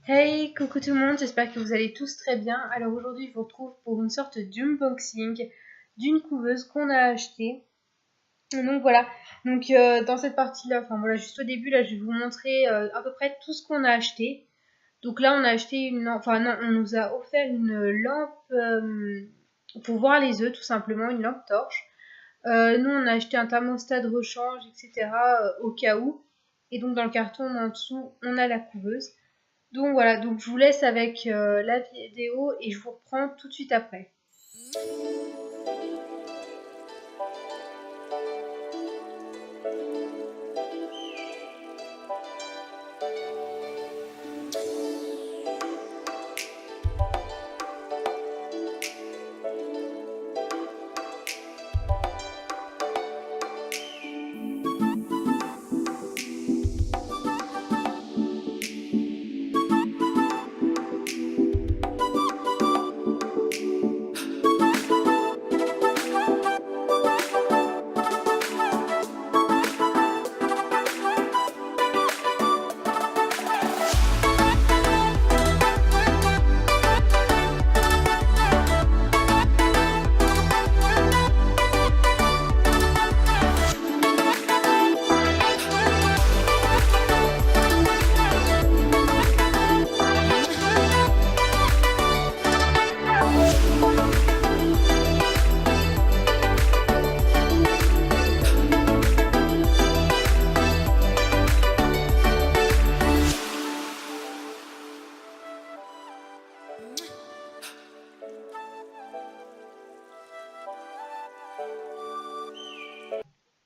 Hey, coucou tout le monde, j'espère que vous allez tous très bien. Alors aujourd'hui, je vous retrouve pour une sorte d'unboxing d'une couveuse qu'on a achetée. Donc voilà, dans cette partie-là, enfin voilà, juste au début, là, je vais vous montrer à peu près tout ce qu'on a acheté. Donc là, on a acheté enfin non, on nous a offert une lampe pour voir les œufs, tout simplement, une lampe torche. Nous, on a acheté un thermostat de rechange, etc. Au cas où. Et donc dans le carton en dessous, on a la couveuse. Donc voilà, donc je vous laisse avec la vidéo et je vous reprends tout de suite après.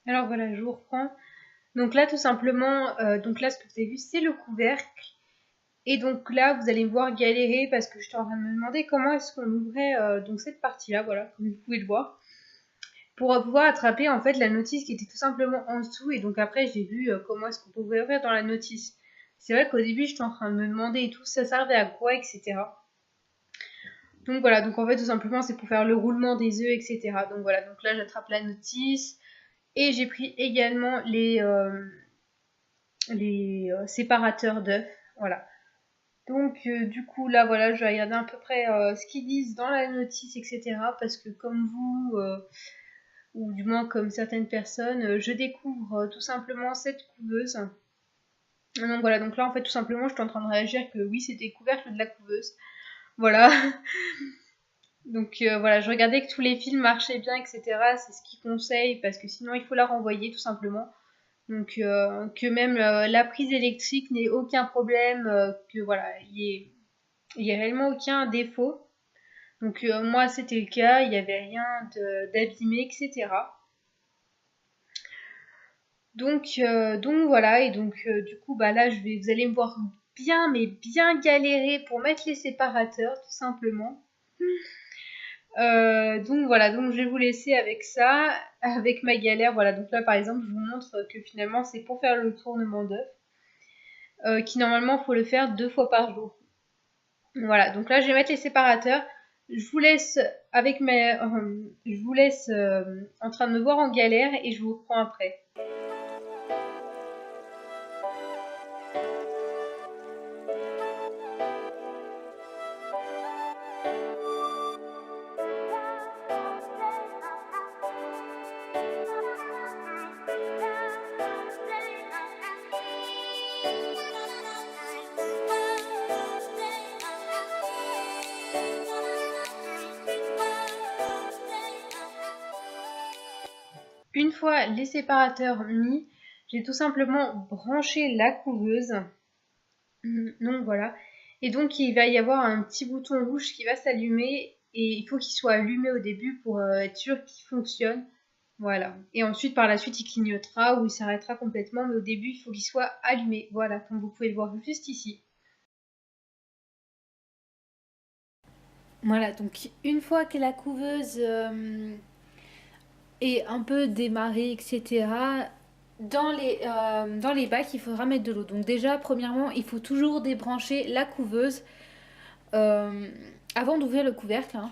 Alors voilà, je vous reprends. Donc là, tout simplement, donc là, ce que vous avez vu, c'est le couvercle. Et donc là, vous allez me voir galérer parce que j'étais en train de me demander comment est-ce qu'on ouvrait donc cette partie-là, voilà, comme vous pouvez le voir, pour pouvoir attraper en fait la notice qui était tout simplement en dessous. Et donc après, j'ai vu comment est-ce qu'on pouvait ouvrir dans la notice. C'est vrai qu'au début, j'étais en train de me demander et tout, ça servait à quoi, etc. Donc voilà, donc en fait tout simplement c'est pour faire le roulement des œufs, etc. Donc voilà, donc là j'attrape la notice et j'ai pris également les séparateurs d'œufs. Voilà. Donc du coup là voilà, je vais regarder à peu près ce qu'ils disent dans la notice, etc. Parce que comme vous, ou du moins comme certaines personnes, je découvre tout simplement cette couveuse. Donc voilà, donc là en fait tout simplement je suis en train de réagir que oui c'était couvercle de la couveuse. Voilà. Donc voilà, je regardais que tous les fils marchaient bien, etc. C'est ce qu'ils conseillent parce que sinon il faut la renvoyer tout simplement. Donc que même la prise électrique n'ait aucun problème, que voilà, il y ait réellement aucun défaut. Donc moi c'était le cas, il n'y avait rien d'abîmé, etc. Donc voilà, et donc du coup bah là vous allez me voir bien mais bien galérer pour mettre les séparateurs tout simplement. Donc voilà, donc je vais vous laisser avec ça, avec ma galère. Voilà, donc là par exemple, je vous montre que finalement c'est pour faire le tournement d'œuf, qui normalement faut le faire 2 fois par jour. Voilà, donc là je vais mettre les séparateurs. Je vous laisse je vous laisse en train de me voir en galère et je vous reprends après. Une fois les séparateurs mis, j'ai tout simplement branché la couveuse. Donc voilà. Et donc il va y avoir un petit bouton rouge qui va s'allumer et il faut qu'il soit allumé au début pour être sûr qu'il fonctionne. Voilà. Et ensuite par la suite il clignotera ou il s'arrêtera complètement, mais au début il faut qu'il soit allumé. Voilà, comme vous pouvez le voir juste ici. Voilà, donc une fois que la couveuse est un peu démarrée, etc., dans les bacs, il faudra mettre de l'eau. Donc déjà, premièrement, il faut toujours débrancher la couveuse avant d'ouvrir le couvercle. Hein.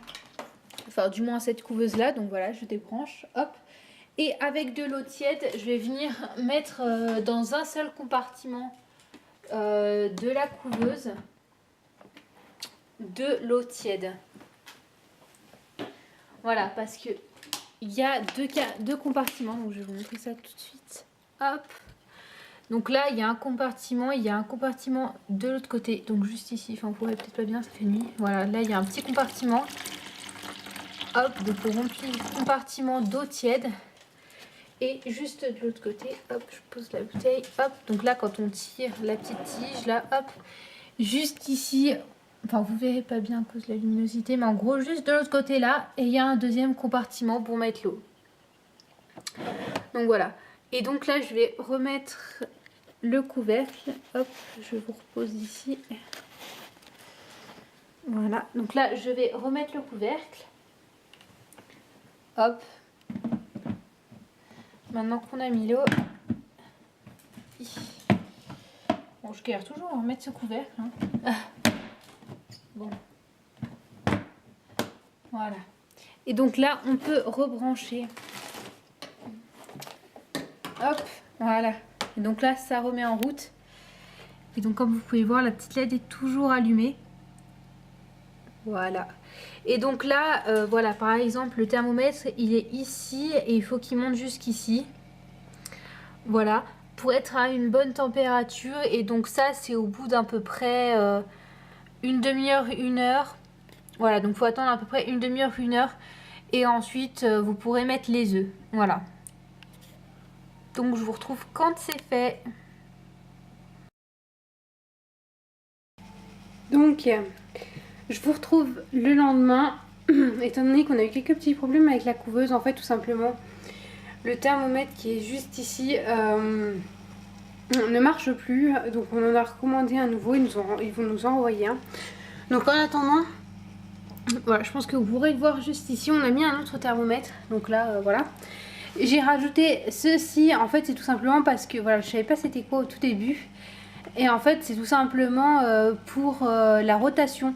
Enfin, du moins cette couveuse-là. Donc voilà, je débranche. Hop. Et avec de l'eau tiède, je vais venir mettre dans un seul compartiment de la couveuse. de l'eau tiède. Voilà, parce que il y a deux compartiments, donc je vais vous montrer ça tout de suite. Hop. Donc là, il y a un compartiment de l'autre côté, donc juste ici. Enfin, on pourrait peut-être pas bien, ça fait nuit. Voilà, là, il y a un petit compartiment. Hop, donc on remplit le compartiment d'eau tiède. Et juste de l'autre côté, hop, je pose la bouteille. Hop, donc là, quand on tire la petite tige, là, hop, juste ici. Enfin, vous verrez pas bien à cause de la luminosité, mais en gros, juste de l'autre côté là, et il y a un deuxième compartiment pour mettre l'eau. Donc voilà. Et donc là, je vais remettre le couvercle. Hop, je vous repose ici. Voilà. Donc là, je vais remettre le couvercle. Hop. Maintenant qu'on a mis l'eau. Bon, je galère toujours à remettre ce couvercle. Hein. Bon. Voilà. Et donc là, on peut rebrancher. Hop, voilà. Et donc là, ça remet en route. Et donc, comme vous pouvez voir, la petite LED est toujours allumée. Voilà. Et donc là, voilà, par exemple, le thermomètre, il est ici et il faut qu'il monte jusqu'ici. Voilà, pour être à une bonne température. Et donc ça, c'est au bout d'à peu près une demi-heure, 1 heure. Voilà, donc il faut attendre à peu près une demi-heure, 1 heure. Et ensuite, vous pourrez mettre les œufs. Voilà. Donc je vous retrouve quand c'est fait. Donc je vous retrouve le lendemain. Étant donné qu'on a eu quelques petits problèmes avec la couveuse, en fait tout simplement le thermomètre qui est juste ici ne marche plus. Donc on en a recommandé un nouveau, ils vont nous en envoyer un. Donc en attendant, voilà, je pense que vous pourrez le voir juste ici, on a mis un autre thermomètre. Donc là voilà. J'ai rajouté ceci, en fait c'est tout simplement parce que voilà, je savais pas c'était quoi au tout début. Et en fait c'est tout simplement pour la rotation.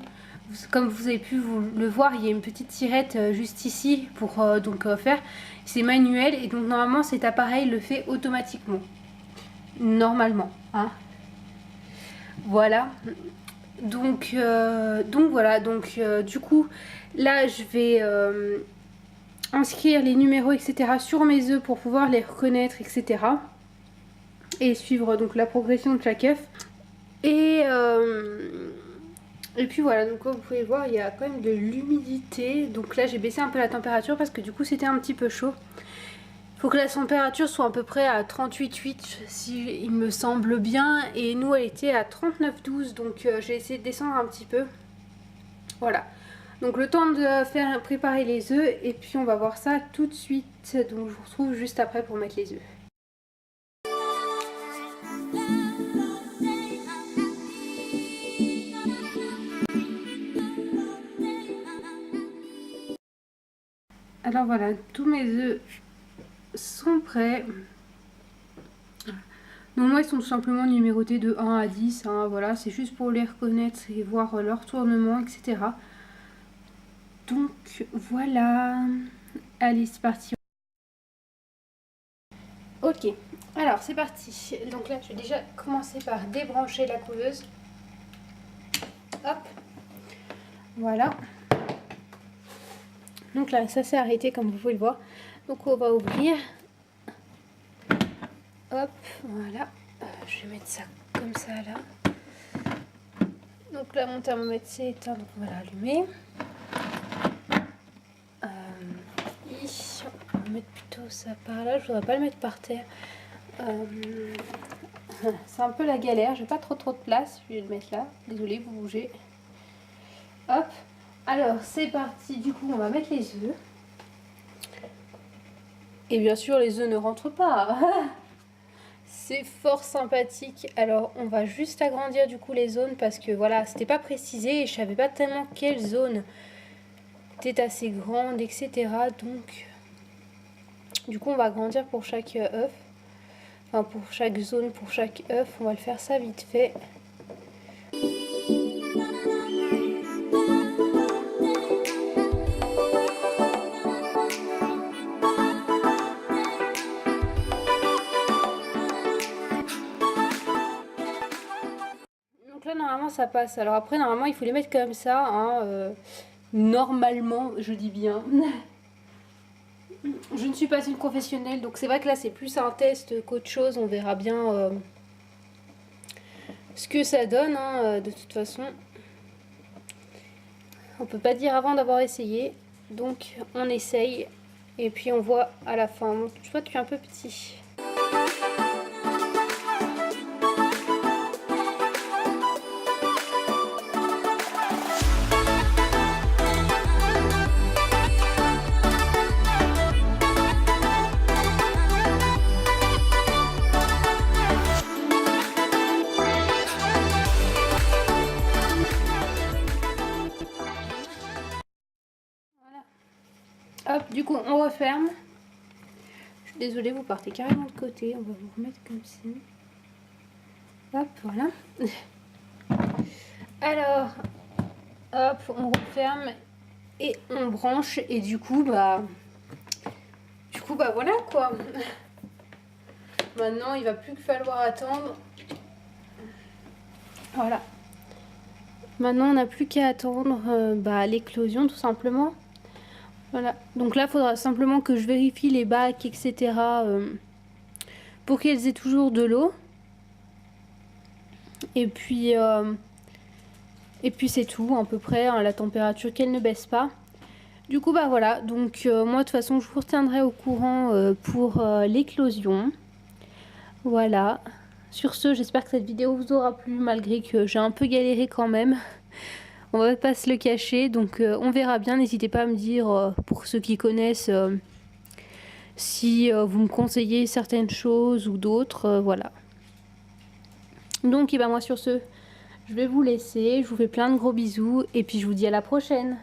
Comme vous avez pu le voir, il y a une petite tirette juste ici pour faire. C'est manuel et donc normalement cet appareil le fait automatiquement. Normalement. Hein. Voilà. Donc voilà. Donc du coup là je vais inscrire les numéros etc. sur mes œufs pour pouvoir les reconnaître etc. Et suivre donc la progression de chaque œuf. Et puis voilà, donc comme vous pouvez voir, il y a quand même de l'humidité. Donc là, j'ai baissé un peu la température parce que du coup, c'était un petit peu chaud. Il faut que la température soit à peu près à 38,8 si il me semble bien. Et nous, elle était à 39,12. Donc j'ai essayé de descendre un petit peu. Voilà. Donc le temps de faire préparer les œufs. Et puis on va voir ça tout de suite. Donc je vous retrouve juste après pour mettre les œufs. Alors voilà, tous mes œufs sont prêts. Donc moi ils sont tout simplement numérotés de 1 à 10. Hein, voilà, c'est juste pour les reconnaître et voir leur tournement, etc. Donc voilà. Allez, c'est parti. Ok, alors c'est parti. Donc là je vais déjà commencer par débrancher la couveuse. Hop. Voilà. Donc là ça s'est arrêté comme vous pouvez le voir. Donc on va ouvrir. Hop, voilà. Je vais mettre ça comme ça là. Donc là mon thermomètre s'est éteint, donc on va l'allumer. On va mettre plutôt ça par là. Je voudrais pas le mettre par terre. C'est un peu la galère. J'ai pas trop de place. Je vais le mettre là. Désolée, vous bougez. Hop. Alors c'est parti. Du coup on va mettre les œufs. Et bien sûr les œufs ne rentrent pas. C'est fort sympathique. Alors on va juste agrandir du coup les zones parce que voilà, c'était pas précisé et je savais pas tellement quelle zone était assez grande, etc. Donc du coup on va agrandir pour chaque œuf. Enfin pour chaque zone, pour chaque œuf. On va le faire ça vite fait. ça passe. Alors après, normalement, il faut les mettre comme ça. Hein, normalement, je dis bien. Je ne suis pas une professionnelle, donc c'est vrai que là, c'est plus un test qu'autre chose. On verra bien ce que ça donne, hein, de toute façon. On peut pas dire avant d'avoir essayé. Donc, on essaye. Et puis, on voit à la fin. Bon, tu vois, tu es un peu petit. Hop, du coup, on referme. Je suis désolée, vous partez carrément de côté. On va vous remettre comme ça. Hop, voilà. Alors, hop, on referme et on branche. Et du coup, bah voilà quoi. Maintenant, il va plus que falloir attendre. Voilà. Maintenant, on n'a plus qu'à attendre l'éclosion, tout simplement. Voilà. Donc là, il faudra simplement que je vérifie les bacs, etc. Pour qu'elles aient toujours de l'eau. Et puis c'est tout, à peu près, hein, la température qu'elle ne baisse pas. Du coup, bah voilà. Donc moi, de toute façon, je vous retiendrai au courant pour l'éclosion. Voilà. Sur ce, j'espère que cette vidéo vous aura plu, malgré que j'ai un peu galéré quand même. On va pas se le cacher, donc on verra bien. N'hésitez pas à me dire, pour ceux qui connaissent, si vous me conseillez certaines choses ou d'autres, voilà. Donc, et ben moi sur ce, je vais vous laisser. Je vous fais plein de gros bisous et puis je vous dis à la prochaine.